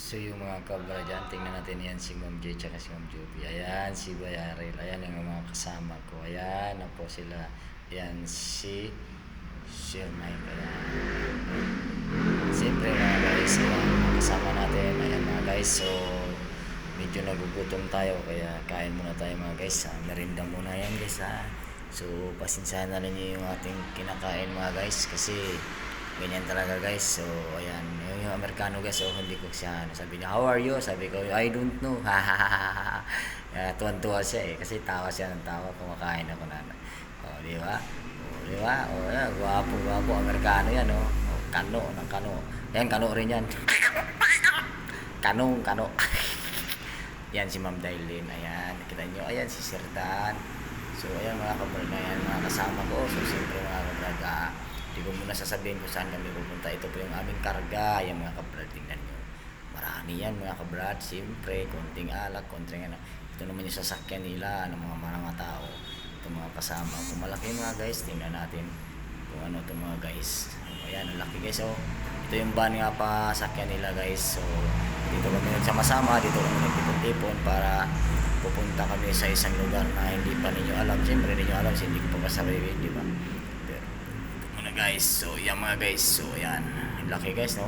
So yung mga kabra dyan, tingnan natin yan si Ma'am J tsaka si Ma'am Joby. Ayan, si Bayaril. Ayan yung mga kasama ko. Ayan na po sila. Ayan si Sir Mike. Ayan. Siyempre mga guys, ayan, mga kasama natin. Ayan mga guys, so medyo nagugutom tayo. Kaya kain muna tayo mga guys. Merinda muna yan guys ha. So pasensyahan na rin nyo yung ating kinakain mga guys. Kasi ganyan talaga guys. So ayan, yung Amerikano guys, so hindi ko siya sabi niya, how are you? Sabi ko, I don't know. Tuwan-tuwa siya eh, kasi tawa siya ng tawa, kumakain ako na. Oh, di ba? Oh, di ba? Oh, yan, gwapo Amerikano yan, oh. Oh, kano ng kano. Yan, kano rin yan. Kano. Yan si Ma'am Dailin, ayan, kita nyo, ayan si Sir Dan. So ayan mga kabrad na yan, mga kasama ko. So siyempre mga kabrad, hindi ko muna sasabihin kung saan kami pupunta. Ito po yung aming karga. Yan mga kabrad, tingnan nyo. Marami yan mga kabrad. Siyempre, konting alak, konting ano. Ito naman yung sasakyan nila ng mga tao. Ito mga kasama. Kung malaki mga guys, tingnan natin kung ano ito mga guys. Ayan, ang laki guys. So, ito yung van nga pa sakyan nila guys. So, dito kami nagsama-sama. Dito kami nagtipon-tipon para pupunta kami sa isang lugar na hindi pa ninyo alam. Siyempre, ninyo alam. Hindi ko pa kasabihin, di ba? Guys, so yan mga guys, so yan laki guys no.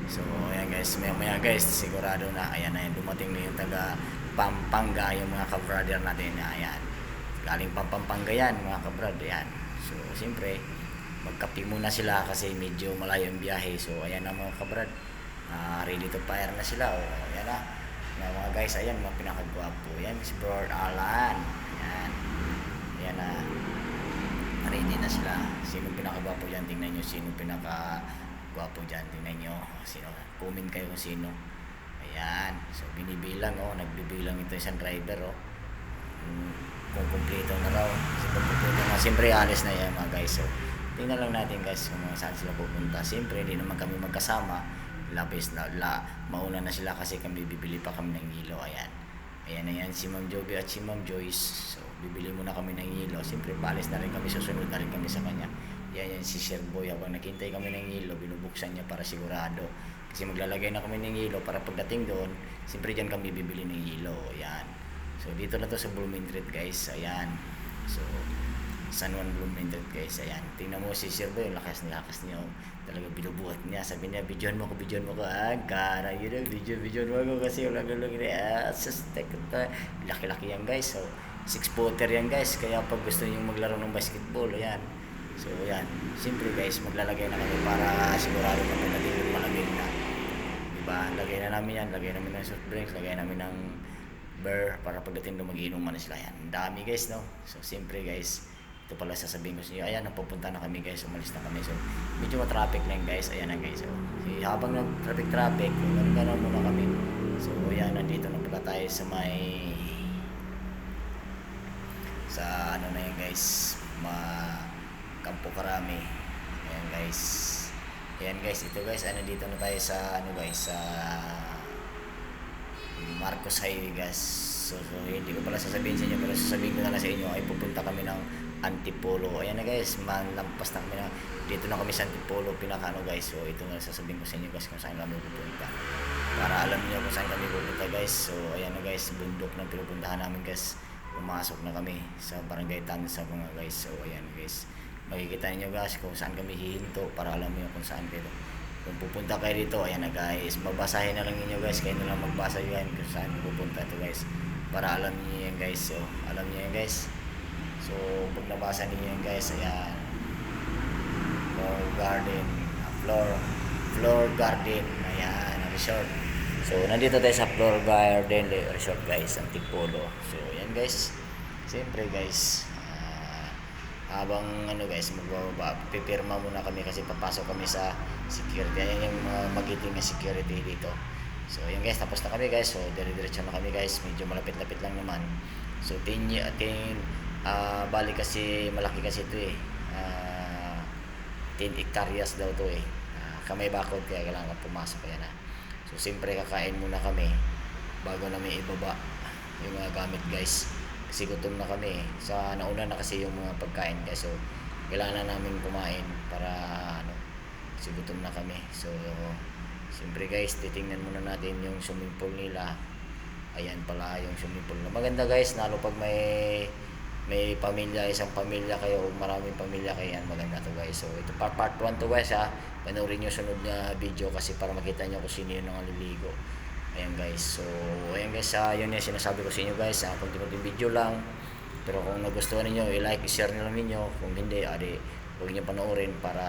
So ayan guys, maya guys sigurado na ayan na yan, dumating na yung taga Pampanga yung mga ka-brother natin. Ayan, galing Pampanga yan mga ka-brother yan. So siyempre magkape muna sila kasi medyo malayo yung biyahe. So ayan na mga ka-brad, ready to fire na sila. O ayan na mga guys, ayan mga pinakagwapo yan, si Bro Alan. Ayan na, ready na sila. Sino pinakagwapo dyan? Tingnan nyo sino pinakagwapo dyan. Tingnan nyo sino. Comment kayo kung sino. Ayan. So binibilang oh. Nagbibilang ito isang driver oh. Kung kumpleto na raw. Kasi kung kumpleto na. Siyempre alis na yan mga guys. So tingnan lang natin guys kung saan sila pupunta. Siyempre hindi naman kami magkasama. Labis na. Mauna na sila kasi kami bibili pa kami ng hilo. Ayan. Ayan na yan si Ma'am Joby at si Ma'am Joyce. So bibili muna kami ng hilo. Siyempre palis na rin kami, susunod na rin kami sa kanya. Yan si Sir Boy, habang naghintay kami ng hilo, binubuksan niya para sigurado. Kasi maglalagay na kami ng hilo para pagdating doon, siyempre dyan kami bibili ng hilo. Ayan. So dito na to sa Blooming Street guys. Ayan. So San Juan Blooming Street guys. Ayan. Tingnan mo si Sir Boy, lakas niya. Talaga binubuhat niya. Sabi niya, bidyon mo ko. Gara yun na, bidyon mo ko kasi wala galong sustek. Laki-laki yan guys. So 6-footer yan guys. Kaya pag gusto niyo maglaro ng basketball, ayan. So ayan. Siyempre guys, maglalagay na kami para sigurado na pagdating yung malamig na. Diba? Lagay na namin yan. Lagay namin ng soft drinks. Lagay namin ng beer para pagdating doon mag-iinuman na sila. Yan. Ang dami guys, no? So siyempre guys, ito pala sasabihin ko sa inyo. Ayan, napupunta na kami guys. Umalis na kami. So medyo ma-traffic na guys. Ayan na guys. So habang nag-traffic, gano'n muna kami. So ayan, nandito na pala tayo sa ano na yan guys, Campo Crame. Ayan guys. Ayan guys, ito guys, dito na tayo sa sa Marcos Highway guys. So hindi ko pala sasabihin sa inyo, pero sasabihin ko na lang sa inyo ay pupunta kami ng Antipolo. Ayan na guys, manlampas na kami na dito na kami sa Antipolo, pinakano guys. So ito na sasabihin ko sa inyo guys kung saan kami pupunta, para alam niyo kung saan kami pupunta guys. So ayan na guys, bundok na pinupuntahan namin guys. Pumasok na kami sa Barangay Tansa mga guys. So ayan guys, makikita niyo guys kung saan kami hihinto para alam niyo kung saan kayo. Kung pupunta kayo dito, ayan na guys, babasahin na lang niyo guys, kayo na lang magbasa yan kung saan pupunta ito guys, para alam niyo yan guys. So alam niyo yan guys. So pag nabasa niyo yan guys, ayan, Floor Garden, ayan, resort. So nandito tayo sa Floor Garden Resort guys, Antipolo. So yan guys, siyempre guys, habang guys, magbababa, pipirma muna kami kasi papasok kami sa security. Ayan yung magiting na security dito. So yan guys, tapos na kami guys. So dire-diretso na kami guys, medyo malapit-lapit lang naman. So bali kasi malaki kasi ito 10 hectares daw to kamay bakod, kaya kailangan pumasok. Ayan na. So siyempre kakain muna kami bago namin ibaba yung mga gamit guys, kasi gutom na kami sa nauna na kasi yung mga pagkain guys. So kailangan na namin kumain para kasi gutom na kami. So Siyempre guys, titingnan muna natin yung swimming pool nila. Ayan pala yung swimming pool na maganda guys, lalo pag may pamilya, isang pamilya kayo o maraming pamilya kayo, yan maganda to guys. So ito part 1 to guys ha. Panoorin nyo sunod na video kasi para makita nyo kung sino yung naliligo. Ayan guys. So ayan guys, yun yung sinasabi ko sa inyo guys. Kunti-kunting video lang. Pero kung nagustuhan niyo, i-like, i-share niyo lang ninyo. Kung hindi, huwag niyo panoorin para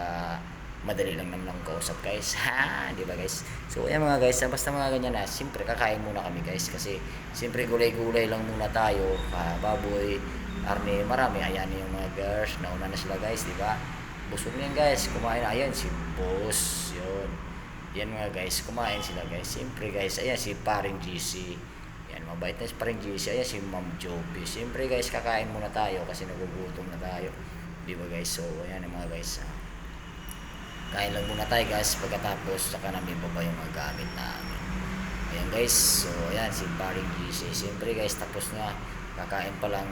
madali lang naman ang kausap guys. Ha, di ba guys? So ayan mga guys, basta mga ganyan na, siyempre kakain muna kami guys kasi siyempre gulay-gulay lang muna tayo, baboy, arne, marami. Ayan yung mga girls, nauna na sila guys, di ba? Busog na yan guys, kumain na. Ayan si boss, yun. Yan mga guys, kumain sila guys. Siyempre guys, ayan si paring GC. Yan, mabait na si paring GC. Ayan si Ma'am Joby. Siyempre guys, kakain muna tayo kasi nagugutom na tayo. Di ba guys? So ayan mga guys, kain lang muna tayo guys, pagkatapos saka namin baba yung mga gamit namin. Ayan guys, so ayan si paring GC. Siyempre guys, tapos na, kakain pa lang,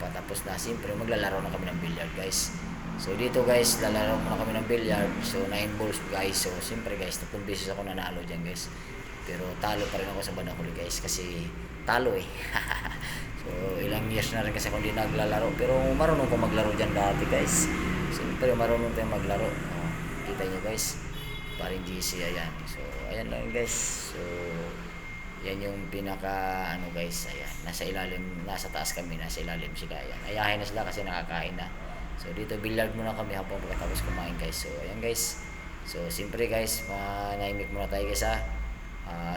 patapos na, siyempre maglalaro na kami ng billiard guys. So dito guys, lalaro muna kami ng billiard. So 9 balls guys. So siyempre guys, 3 beses ako nanalo dyan guys. Pero talo pa rin ako sa bandang huli guys kasi talo eh. So ilang years na rin kasi ako hindi naglalaro. Pero marunong ko maglaro dyan dati guys. Siyempre marunong tayong maglaro. Kita nyo guys, paring GC. Ayan. So ayan lang guys. So yan yung pinaka ano guys. Ayan, nasa ilalim, nasa taas kami, nasa ilalim sila. Ayan, ayahin na sila kasi nakakain na. So dito billiard muna kami habang pagkatapos kumain guys. So ayan guys. So siyempre guys, manahimik muna tayo guys ha.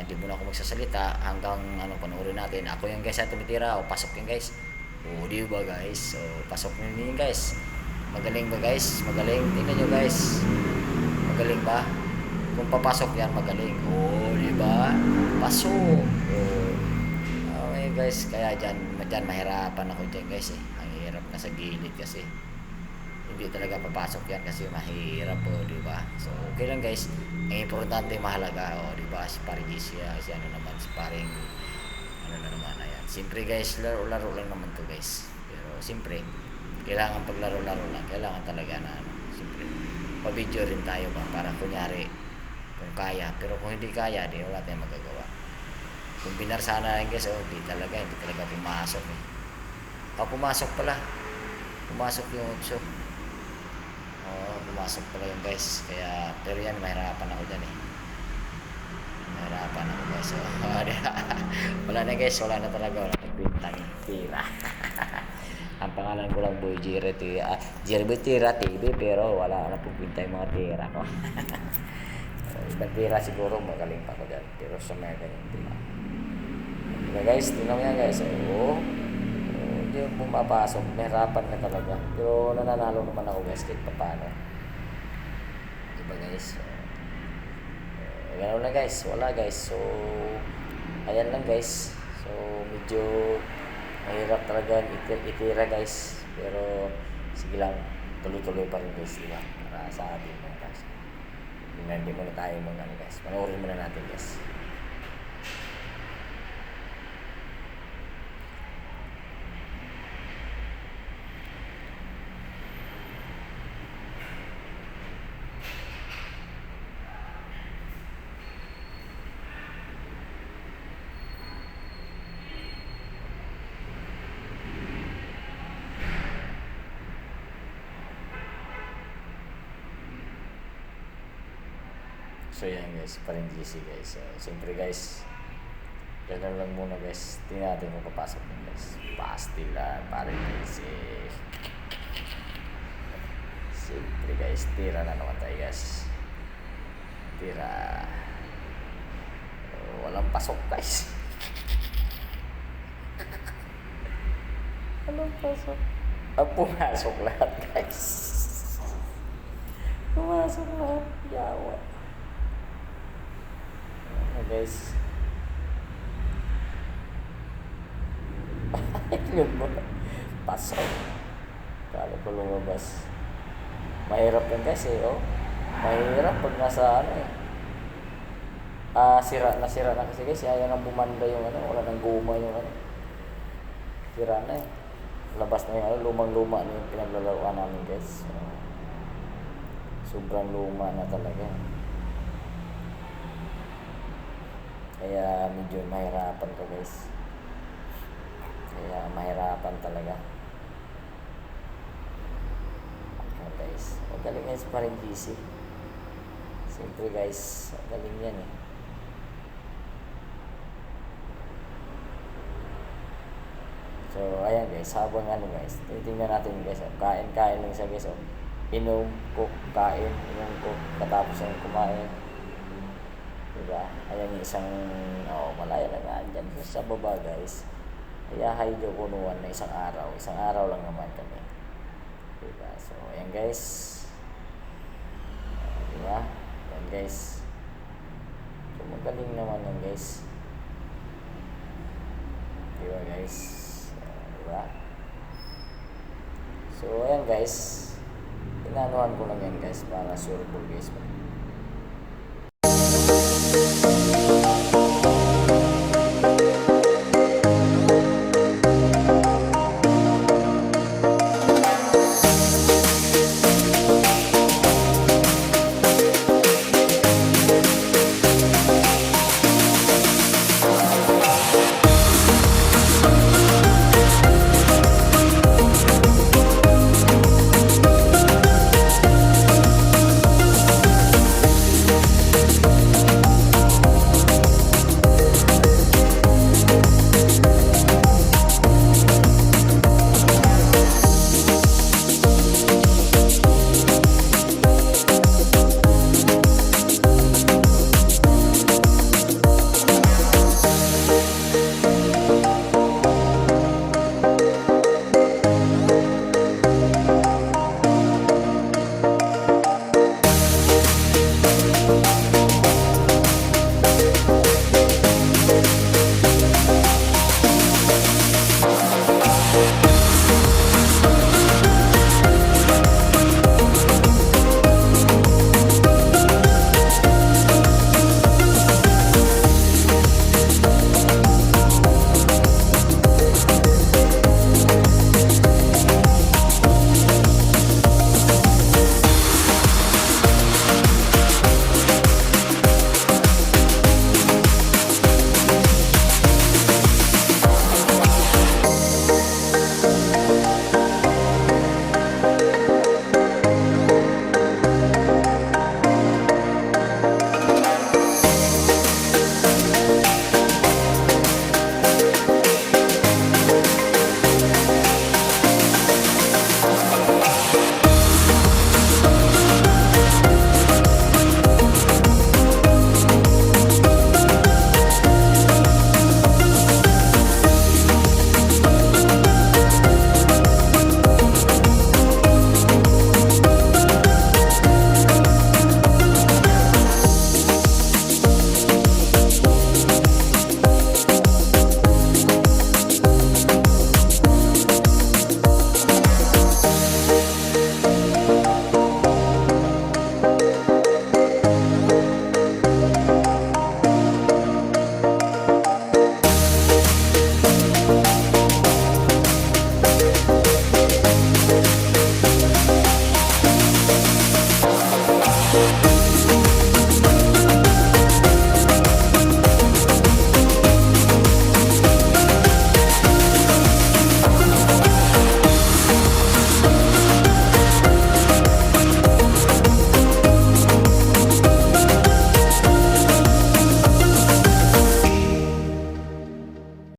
Di muna ako magsasalita hanggang panoorin natin. Ako yung guys tumitira o pasok yung guys. O di ba guys? So pasok nyo yun guys. Magaling ba guys? Magaling. Tingnan nyo guys. Magaling ba? Kung papasok yan, magaling. O di ba? Pasok. Okay guys, kaya dyan mahirapan ako dyan guys eh. Ang hirap na sa gilid kasi. Hindi talaga papasok yan kasi mahirap po, di ba? So okay lang guys. Ang importante mahalaga, di ba? Si paring GC, si naman, si paring na naman, ayan. Siyempre guys, laro-laro lang naman to guys. Pero siyempre, kailangan paglaro-laro lang. Kailangan talaga na siyempre, pa-video rin tayo ba? Para kunyari, kung kaya. Pero kung hindi kaya, di wala tayong magagawa. Kung binarsana rin guys, hindi talaga pumasok eh. Pumasok pala. Pumasok yung 8. Pumasok pala yung guys. Kaya, pero yan, mahirapan ako dyan eh. Mahirapan ako guys. So, wala na guys, wala na talaga. Wala na bintang tira. Ang pangalan ko lang Boy Jerry Tira TV, pero wala na pong bintang mga tira ko. Ibang tira siguro, magaling pa ko dyan. Pero sa mga ganyan tira. Diba guys, tingnan mo yan guys. Hindi yung pumapasok, mahirapan na talaga. Pero nananalo naman ako guys, kahit pa paano. Diba guys? Gano'n na guys, wala guys. So ayan lang guys. So medyo mahirap talaga itira guys. Pero sige lang, tuloy-tuloy pa rin guys, diba? Para sa atin mga guys. Hindi muna tayo guys. Panoorin muna natin guys. So yan guys, paring GC guys. Siyempre guys, ganun lang muna guys. Tingnan natin kung papasok nun guys. Pastila, paring GC. Siyempre guys, tira na naman tayo guys. Tira. Walang pasok guys. Walang pasok. Pumasok lahat guys. Pumasok lahat. Yawa. Guys. Yun mo. Pasok. Kala ko lumabas. Mahirap yan guys eh, Mahirap pag nasa sira na kasi guys. Ayaw nang bumanda yung wala nang guma yung Sira na eh. Labas na yung lumang-luma na yung pinaglalaroan namin guys. Sobrang luma na talaga. Kaya medyo mahirapan ko guys. Kaya mahirapan talaga. Ayan guys. Magaling yan sa paring PC. Siyempre guys, magaling yan eh. So, ayan guys, habang ano guys, titingnan natin guys, kain-kain lang siya guys, inom, cook, kain, inom, cook, katapos yung kumain. Diba? Ayan yung isang, malaya na nga dyan sa baba guys. Kaya hydro punuan na isang araw lang naman kami. Diba? So, ayan guys. Diba? Ayan guys. So, magaling naman yan guys. Diba guys? Diba? So, ayan guys. Inanuhan ko lang yan guys para sure guys.